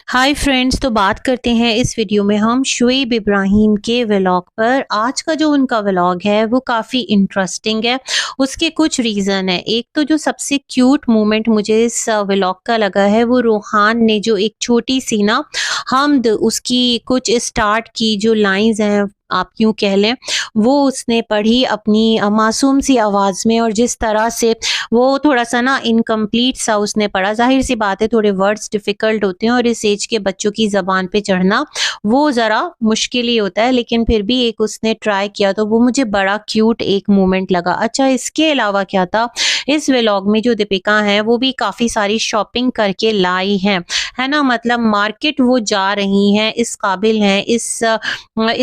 Hi friends, तो बात करते हैं इस वीडियो में हम शुएब इब्राहिम के व्लॉग पर। आज का जो उनका व्लॉग है वो काफ़ी इंटरेस्टिंग है। उसके कुछ रीज़न है। एक तो जो सबसे क्यूट मोमेंट मुझे इस व्लॉग का लगा है वो रोहान ने जो एक छोटी सी ना हमद उसकी कुछ स्टार्ट की जो लाइंस हैं, आप यूँ कह लें, वो उसने पढ़ी अपनी मासूम सी आवाज़ में। और जिस तरह से वो थोड़ा-सा ना इनकम्प्लीट सा उसने पढ़ा। ज़ाहिर-सी बात है, थोड़े वर्ड्स डिफ़िकल्ट होते हैं और इस ऐज के बच्चों की ज़बान पे चढ़ना वो ज़रा मुश्किल ही होता है, लेकिन फिर भी एक उसने ट्राई किया तो वो मुझे बड़ा क्यूट एक मोमेंट लगा। अच्छा, इसके अलावा क्या था, इस व्लॉग में जो दीपिका हैं वो भी काफ़ी सारी शॉपिंग करके लाई हैं, है ना? मतलब मार्केट वो जा रही हैं, इस काबिल हैं, इस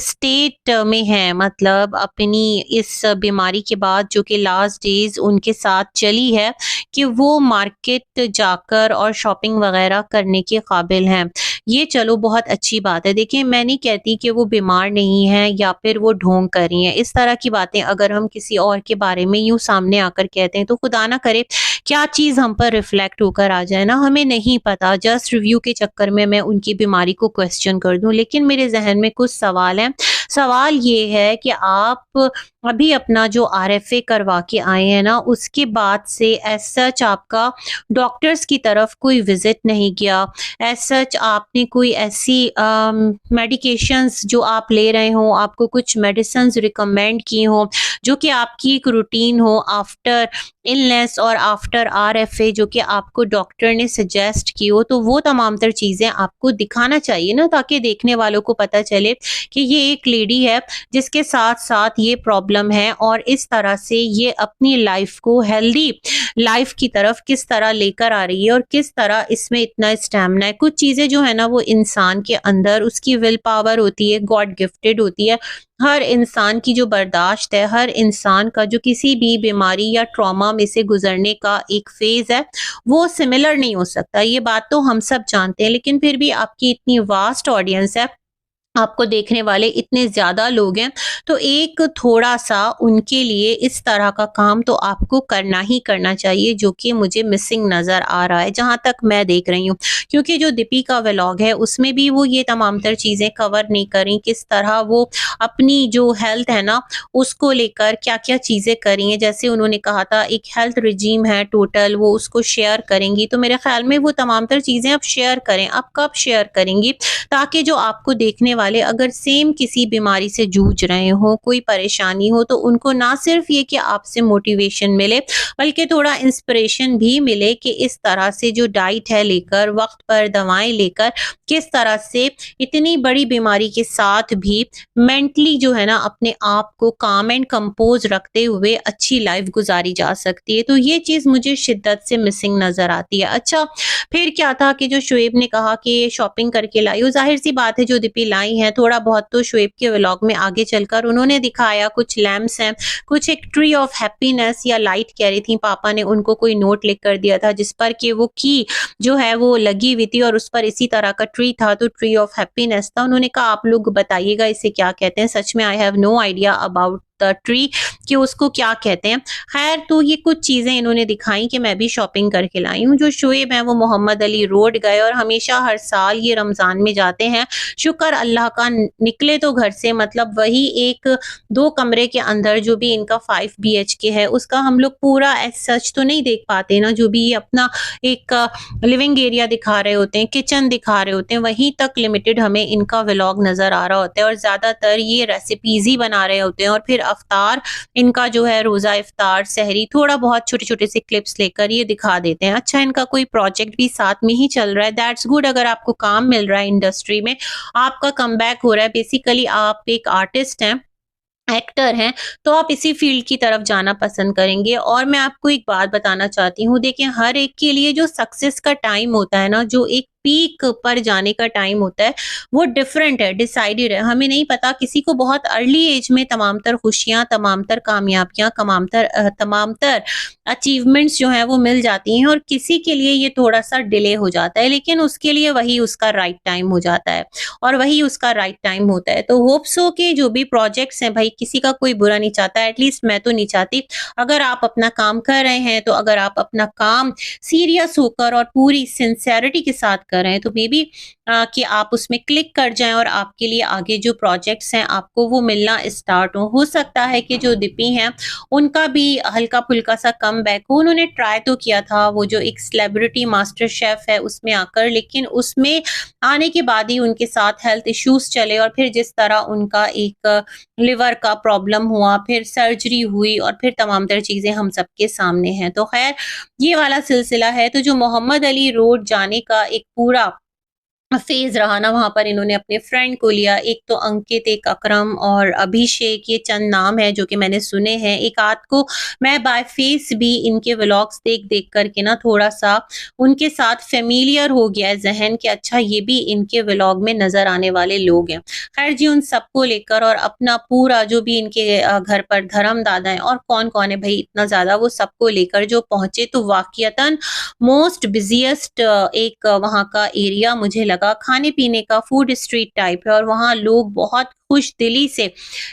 स्टेट में हैं, मतलब अपनी इस बीमारी के बाद जो कि लास्ट डेज़ उनके साथ चली है, कि वो मार्केट जाकर और शॉपिंग वगैरह करने के काबिल हैं। ये चलो बहुत अच्छी बात है। देखिए, मैं नहीं कहती कि वो बीमार नहीं हैं या फिर वो ढोंग कर रही हैं। इस तरह की बातें अगर हम किसी और के बारे में यूँ सामने आकर कहते हैं तो खुदा ना करे क्या चीज़ हम पर रिफ्लेक्ट होकर आ जाए ना, हमें नहीं पता। जस्ट रिव्यू के चक्कर में मैं उनकी बीमारी को क्वेश्चन कर दूँ। लेकिन मेरे ज़हन में कुछ सवाल हैं। सवाल ये है कि आप अभी अपना जो आरएफए करवा के आए हैं ना, उसके बाद से एज़ सच आपका डॉक्टर्स की तरफ कोई विज़िट नहीं किया। एज़ सच आपने कोई ऐसी मेडिकेशंस जो आप ले रहे हों, आपको कुछ मेडिसिन्स रिकमेंड की हों, जो कि आपकी एक रूटीन हो आफ्टर इलनेस और आफ्टर आरएफए, जो कि आपको डॉक्टर ने सजेस्ट की हो, तो वो तमाम तर चीज़ें आपको दिखाना चाहिए ना, ताकि देखने वालों को पता चले कि ये एक लेडी है जिसके साथ-साथ ये प्रॉब्लम है और इस तरह से ये अपनी लाइफ को हेल्दी लाइफ की तरफ किस तरह लेकर आ रही है और किस तरह इसमें इतना स्टैमिना है। कुछ चीज़ें जो है ना वो इंसान के अंदर उसकी विल पावर होती है, गॉड गिफ्टेड होती है। हर इंसान की जो बर्दाश्त है, हर इंसान का जो किसी भी बीमारी या ट्रॉमा में से गुज़रने का एक फ़ेज़ है, वो सिमिलर नहीं हो सकता। ये बात तो हम सब जानते हैं, लेकिन फिर भी आपकी इतनी वास्ट ऑडियंस है, आपको देखने वाले इतने ज़्यादा लोग हैं, तो एक थोड़ा-सा उनके लिए इस तरह का काम तो आपको करना ही करना चाहिए, जो कि मुझे मिसिंग नज़र आ रहा है, जहाँ तक मैं देख रही हूँ। क्योंकि जो दीपिका व्लॉग है, उसमें भी वो ये तमाम तर चीज़ें कवर नहीं करी, किस तरह वो अपनी जो हेल्थ है ना, उसको लेकर क्या-क्या चीज़ें करी हैं। जैसे उन्होंने कहा था एक हेल्थ रिजीम है टोटल, वो उसको शेयर करेंगी, तो मेरे ख़्याल में वो तमाम तर चीज़ें अब शेयर करें। अब कब शेयर करेंगी? ताकि जो आपको देखने वाले अगर सेम किसी बीमारी से जूझ रहे हो, कोई परेशानी हो, तो उनको ना सिर्फ ये कि आपसे मोटिवेशन मिले, बल्कि थोड़ा इंस्पिरेशन भी मिले कि इस तरह से जो डाइट है लेकर, वक्त पर दवाएं लेकर, किस तरह से इतनी बड़ी बीमारी के साथ भी मेंटली जो है ना अपने आप को काम एंड कंपोज रखते हुए अच्छी लाइफ गुजारी जा सकती है। तो ये चीज़ मुझे शिद्दत से मिसिंग नजर आती है। अच्छा, फिर क्या था कि जो शुएब ने कहा कि ये शॉपिंग करके लाई हो, ज़ाहिर-सी बात है जो दीपी लाई हैं, थोड़ा बहुत तो शुएब के व्लॉग में आगे चलकर उन्होंने दिखाया, कुछ लैंप्स हैं, कुछ एक ट्री ऑफ हैप्पीनेस या लाइट कह रही थी, पापा ने उनको कोई नोट लिख कर दिया था जिस पर कि वो की जो है वो लगी हुई थी और उस पर इसी तरह का ट्री था, तो ट्री ऑफ हैप्पीनेस था। उन्होंने कहा आप लोग बताइएगा इसे क्या कहते हैं? सच में I have no idea about the tree कि उसको क्या कहते हैं। खैर, तो ये कुछ चीज़ें इन्होंने दिखाई कि मैं भी शॉपिंग करके लाई हूँ। जो शुएब हैं वो मोहम्मद अली रोड गए और हमेशा हर साल ये रमज़ान में जाते हैं। शुक्र अल्लाह का निकले तो घर से, मतलब वही एक 2 कमरे के अंदर जो भी इनका 5 बीएचके है उसका हम लोग पूरा एज़ सच तो नहीं देख पाते ना, जो भी ये अपना एक लिविंग एरिया दिखा रहे होते हैं, किचन दिखा रहे होते हैं, वहीं तक लिमिटेड हमें इनका व्लॉग नज़र आ रहा होता है और ज़्यादातर ये रेसिपीज़ ही बना रहे होते हैं और फिर अफ्तार इनका जो है रोज़ा इफ्तार, सहरी, थोड़ा बहुत छोटे-छोटे से क्लिप्स लेकर ये दिखा देते हैं। अच्छा, इनका कोई प्रोजेक्ट भी साथ में ही चल रहा है, दैट्स गुड। अगर आपको काम मिल रहा है इंडस्ट्री में, आपका कमबैक हो रहा है, बेसिकली आप एक आर्टिस्ट हैं, एक्टर हैं, तो आप इसी फील्ड की तरफ जाना पसंद करेंगे। और मैं आपको एक बात बताना चाहती हूँ, देखिए हर एक के लिए जो सक्सेस का टाइम होता है ना, जो एक पीक पर जाने का टाइम होता है, वो डिफरेंट है, डिसाइडेड है। हमें नहीं पता, किसी को बहुत अर्ली एज में तमाम तर खुशियाँ, तमाम तर कामयाबियाँ, तमाम तर अचीवमेंट्स जो हैं वो मिल जाती हैं और किसी के लिए ये थोड़ा-सा डिले हो जाता है, लेकिन उसके लिए वही उसका राइट टाइम हो जाता है और वही उसका राइट टाइम होता है। तो होप सो कि जो भी प्रोजेक्ट्स हैं, भाई किसी का कोई बुरा नहीं चाहता, एटलीस्ट मैं तो नहीं चाहती। अगर आप अपना काम कर रहे हैं, तो अगर आप अपना काम सीरियस होकर और पूरी सिंसियरिटी के साथ कर रहे हैं, तो मे बी कि आप उसमें क्लिक कर जाएँ और आपके लिए आगे जो प्रोजेक्ट्स हैं आपको वो मिलना स्टार्ट हो सकता है कि जो दीपी हैं उनका भी हल्का-फुल्का सा कमबैक हो। उन्होंने ट्राई तो किया था वो जो एक सेलिब्रिटी मास्टर शेफ है उसमें आकर, लेकिन उसमें आने के बाद ही उनके साथ हेल्थ इश्यूज़ चले और फिर जिस तरह उनका एक लिवर का प्रॉब्लम हुआ, फिर सर्जरी हुई और फिर तमाम तर चीज़ें हम सबके सामने हैं। तो ख़ैर ये वाला सिलसिला है। तो जो मोहम्मद अली रोड जाने का एक पूरा फ़ेज़ रहा ना, वहाँ पर इन्होंने अपने फ्रेंड को लिया। एक तो अंकित, एक अकरम और अभिषेक, ये चंद नाम हैं जो कि मैंने सुने हैं। एक आध को मैं बाय फ़ेस भी इनके व्लॉग्स देख-देख कर के ना थोड़ा-सा उनके साथ फ़ैमिलियर हो गया है ज़हन कि अच्छा ये भी इनके व्लॉग में नज़र आने वाले लोग हैं। ख़ैर जी, उन सबको लेकर और अपना पूरा जो भी इनके घर पर धर्मदादा हैं और कौन-कौन है भई इतना ज़्यादा, वो सबको लेकर जो पहुँचे तो वाक़ियतन मोस्ट बिज़ीएस्ट एक वहाँ का एरिया मुझे लगा। खाने-पीने का फूड स्ट्रीट टाइप है और वहाँ लोग बहुत खुशदिली से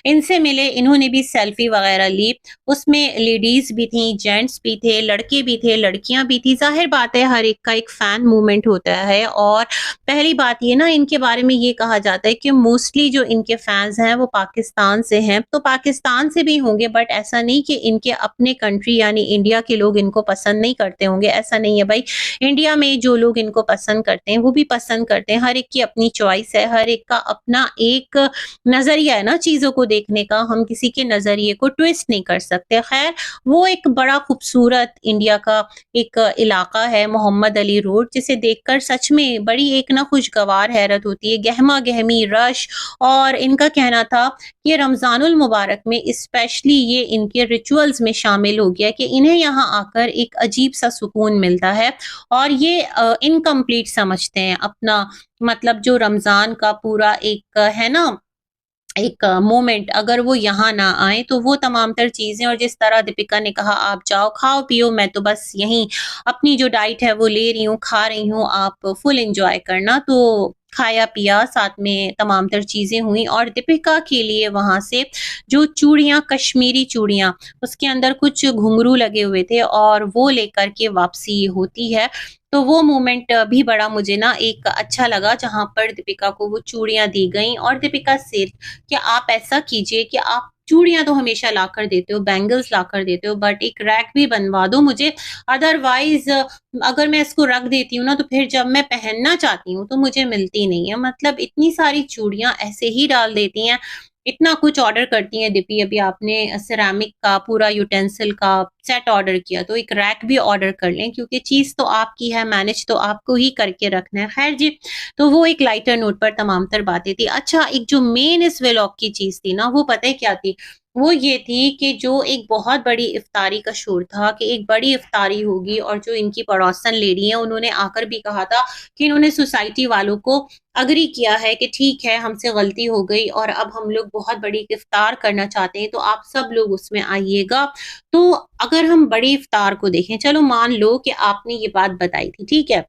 इनसे मिले। इन्होंने भी सेल्फी वगैरह ली। उसमें लेडीज़ भी थीं, जेंट्स भी थे, लड़के भी थे, लड़कियाँ भी थी। ज़ाहिर बात है हर एक का एक फैन मूवमेंट होता है और पहली बात ये ना, इनके बारे में ये कहा जाता है कि मोस्टली जो इनके फैन्स हैं वो पाकिस्तान से हैं। तो पाकिस्तान से भी होंगे बट ऐसा नहीं कि इनके अपने कंट्री यानी इंडिया के लोग इनको पसंद नहीं करते होंगे, ऐसा नहीं है भाई। इंडिया में जो लोग इनको पसंद करते हैं वो भी पसंद करते हैं। हर एक की अपनी चॉइस है, हर एक का अपना एक नज़रिया है ना चीज़ों को देखने का, हम किसी के नज़रिए को ट्विस्ट नहीं कर सकते। ख़ैर वो एक बड़ा खूबसूरत इंडिया का एक इलाका है मोहम्मद अली रोड, जिसे देखकर सच में बड़ी एक ना खुशगवार हैरत होती है। गहमा-गहमी रश और इनका कहना था कि रमज़ानुल मुबारक में स्पेशली ये इनके रिचुअल्स में शामिल हो गया कि इन्हें यहाँ आकर एक अजीब-सा सुकून मिलता है और ये इनकम्प्लीट समझते हैं अपना, मतलब जो रमज़ान का पूरा एक है ना एक मोमेंट, अगर वो यहाँ ना आए तो वो तमाम तर चीज़ें, और जिस तरह दीपिका ने कहा आप जाओ खाओ-पियो, मैं तो बस यहीं अपनी जो डाइट है वो ले रही हूँ, खा रही हूँ, आप फुल एन्जॉय करना। तो खाया-पिया साथ में तमाम तर चीज़ें हुई और दीपिका के लिए वहाँ से जो चूड़ियाँ, कश्मीरी चूड़ियाँ, उसके अंदर कुछ घुंघरू लगे हुए थे और वो लेकर के वापसी होती है। तो वो मोमेंट भी बड़ा मुझे ना एक अच्छा लगा, जहाँ पर दीपिका को वो चूड़ियाँ दी गईं और दीपिका से कि आप ऐसा कीजिए कि आप चूड़ियाँ तो हमेशा लाकर देते हो, बैंगल्स लाकर देते हो, बट एक रैक भी बनवा दो मुझे। अदरवाइज़ अगर मैं इसको रख देती हूँ ना तो फिर जब मैं पहनना चाहती हूँ तो मुझे मिलती नहीं है। मतलब इतनी सारी चूड़ियाँ ऐसे ही डाल देती हैं। इतना कुछ ऑर्डर करती हैं दीपी, अभी आपने सिरेमिक का पूरा यूटेंसिल का सेट ऑर्डर किया तो एक रैक भी ऑर्डर कर लें, क्योंकि चीज़ तो आपकी है, मैनेज तो आपको ही करके रखना है। ख़ैर जी, तो वो एक लाइटर नोट पर तमाम तर बातें थी। अच्छा, एक जो मेन इस व्लॉग की चीज़ थी ना, वो पता है क्या थी? वो ये थी कि जो एक बहुत बड़ी इफ्तारी का शोर था कि एक बड़ी इफ्तारी होगी और जो इनकी पड़ोसन लेडी हैं, उन्होंने आकर भी कहा था कि इन्होंने सोसाइटी वालों को एग्री किया है कि ठीक है, हमसे गलती हो गई और अब हम लोग बहुत बड़ी इफ्तार करना चाहते हैं, तो आप सब लोग उसमें आइएगा। तो अगर हम बड़ी इफ्तार को देखें, चलो मान लो कि आपने ये बात बताई थी, ठीक है?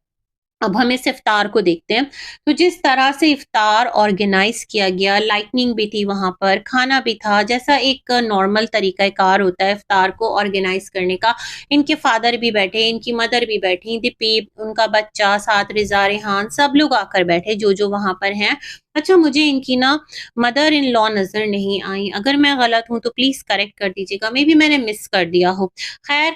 अब हम इस इफ्तार को देखते हैं। तो जिस तरह से इफ्तार ऑर्गेनाइज़ किया गया, लाइटनिंग भी थी वहाँ पर, खाना भी था, जैसा एक नॉर्मल तरीक़ाकार होता है इफ्तार को ऑर्गेनाइज़ करने का। इनके फादर भी बैठे, इनकी मदर भी बैठी, दीपी, उनका बच्चा, साथ रिज़ा, रेहान, सब लोग आकर बैठे जो-जो वहाँ पर हैं। अच्छा, मुझे इनकी ना मदर इन लॉ नज़र नहीं आई। अगर मैं गलत हूँ तो प्लीज़ करेक्ट कर दीजिएगा, मेबी मैंने मिस कर दिया हो। ख़ैर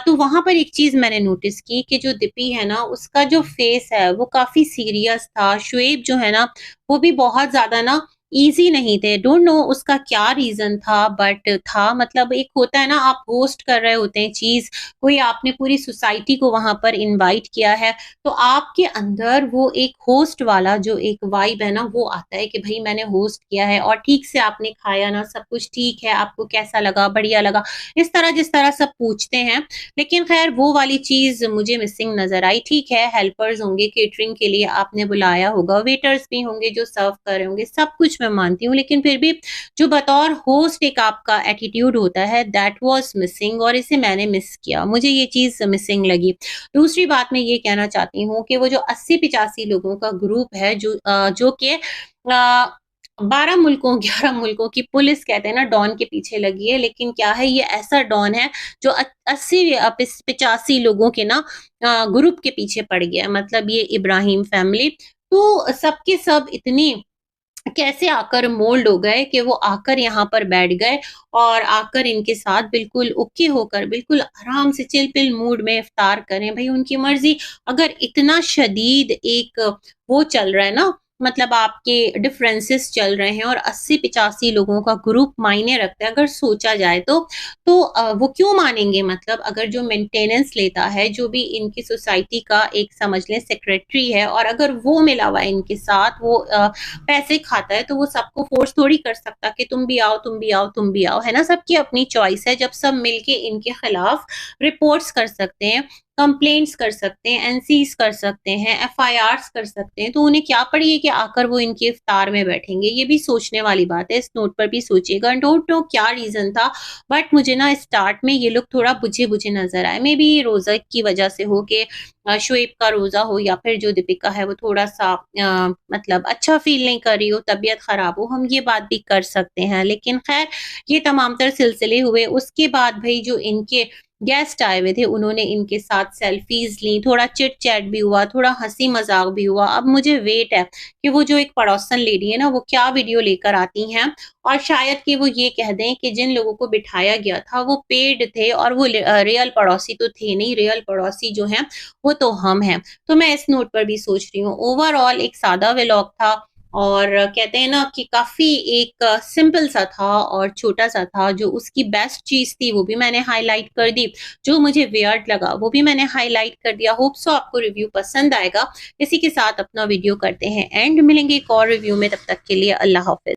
तो वहाँ पर एक चीज़ मैंने नोटिस की कि जो दीपी है ना, उसका जो फ़ेस है वो काफ़ी सीरियस था। शुएब जो है ना, वो भी बहुत ज़्यादा ना ईज़ी नहीं थे। डोंट नो उसका क्या रीज़न था, बट था, मतलब एक होता है ना, आप होस्ट कर रहे होते हैं चीज़, कोई आपने पूरी सोसाइटी को वहाँ पर इनवाइट किया है, तो आपके अंदर वो एक होस्ट वाला जो एक वाइब है ना, वो आता है कि भई मैंने होस्ट किया है और ठीक से आपने खाया ना, सब कुछ ठीक है, आपको कैसा लगा? बढ़िया लगा? इस तरह जिस तरह सब पूछते हैं, लेकिन ख़ैर वो वाली चीज़ मुझे मिसिंग नज़र आई। ठीक है, हेल्पर्स होंगे, केटरिंग के लिए आपने बुलाया होगा, वेटर्स भी होंगे जो सर्व कर रहे होंगे, सब कुछ मैं मानती हूँ, लेकिन फिर भी जो बतौर होस्ट एक आपका एटीट्यूड होता है, दैट वाज़ मिसिंग और इसे मैंने मिस किया। मुझे ये चीज़ मिसिंग लगी। दूसरी बात मैं ये कहना चाहती हूँ कि वो जो 80-85 लोगों का ग्रुप है जो कि 12 मुल्कों 11 मुल्कों की पुलिस कहते हैं ना डॉन के पीछे लगी है, लेकिन क्या है ये ऐसा डॉन है जो 80 85 लोगों के ना ग्रुप के पीछे पड़ गया है, मतलब ये इब्राहिम फैमिली। तो सबके सब इतनी कैसे आकर मोल्ड हो गए कि वो आकर यहाँ पर बैठ गए और आकर इनके साथ बिल्कुल ओके होकर बिल्कुल आराम से चिल-पिल मूड में इफ्तार करें। भई उनकी मर्ज़ी। अगर इतना शदीद एक वो चल रहा है ना, मतलब आपके डिफरेंसेस चल रहे हैं और 80-85 लोगों का ग्रुप मायने रखता है अगर सोचा जाए तो वो क्यों मानेंगे, मतलब अगर जो मेंटेनेंस लेता है, जो भी इनकी सोसाइटी का एक समझ लें सेक्रेटरी है और अगर वो मिला हुआ है इनके साथ, वो पैसे खाता है, तो वो सबको फोर्स थोड़ी कर सकता कि तुम भी आओ, तुम भी आओ, तुम भी आओ, है ना? सबकी अपनी चॉइस है। जब सब मिलके इनके खिलाफ रिपोर्ट्स कर सकते हैं, कंप्लेंट्स कर सकते हैं, एनसीज कर सकते हैं, एफआईआर्स कर सकते हैं, तो उन्हें क्या पड़ी है कि आकर वो इनके इफ्तार में बैठेंगे? ये भी सोचने वाली बात है। इस नोट पर भी सोचिएगा। डोंट नो क्या रीज़न था, बट मुझे ना स्टार्ट में ये लोग थोड़ा बुझे-बुझे नज़र आए। मेबी रोज़ा की वजह से हो कि शुएब का रोज़ा हो या फिर जो दीपिका है वो थोड़ा-सा मतलब अच्छा फ़ील नहीं कर रही हो, तबीयत ख़राब हो, हम ये बात भी कर सकते हैं। लेकिन ख़ैर ये तमाम तर सिलसिले हुए। उसके बाद भई जो इनके गेस्ट आए हुए थे, उन्होंने इनके साथ सेल्फ़ीज़ ली, थोड़ा चिट-चैट भी हुआ, थोड़ा हँसी-मज़ाक भी हुआ। अब मुझे वेट है कि वो जो एक पड़ोसन लेडी है ना, वो क्या वीडियो लेकर आती हैं और शायद कि वो ये कह दें कि जिन लोगों को बिठाया गया था, वो पेड थे और वो रियल पड़ोसी तो थे नहीं, रियल पड़ोसी जो हैं, वो तो हम हैं। तो मैं इस नोट पर भी सोच रही हूँ। ओवरऑल एक सादा व्लॉग था और कहते हैं ना कि काफ़ी एक सिंपल सा था और छोटा-सा था। जो उसकी बेस्ट चीज़ थी, वो भी मैंने हाइलाइट कर दी। जो मुझे वियर्ड लगा, वो भी मैंने हाइलाइट कर दिया। होप सो आपको रिव्यू पसंद आएगा। इसी के साथ अपना वीडियो करते हैं एंड। मिलेंगे एक और रिव्यू में, तब तक के लिए अल्लाह हाफ़िज़।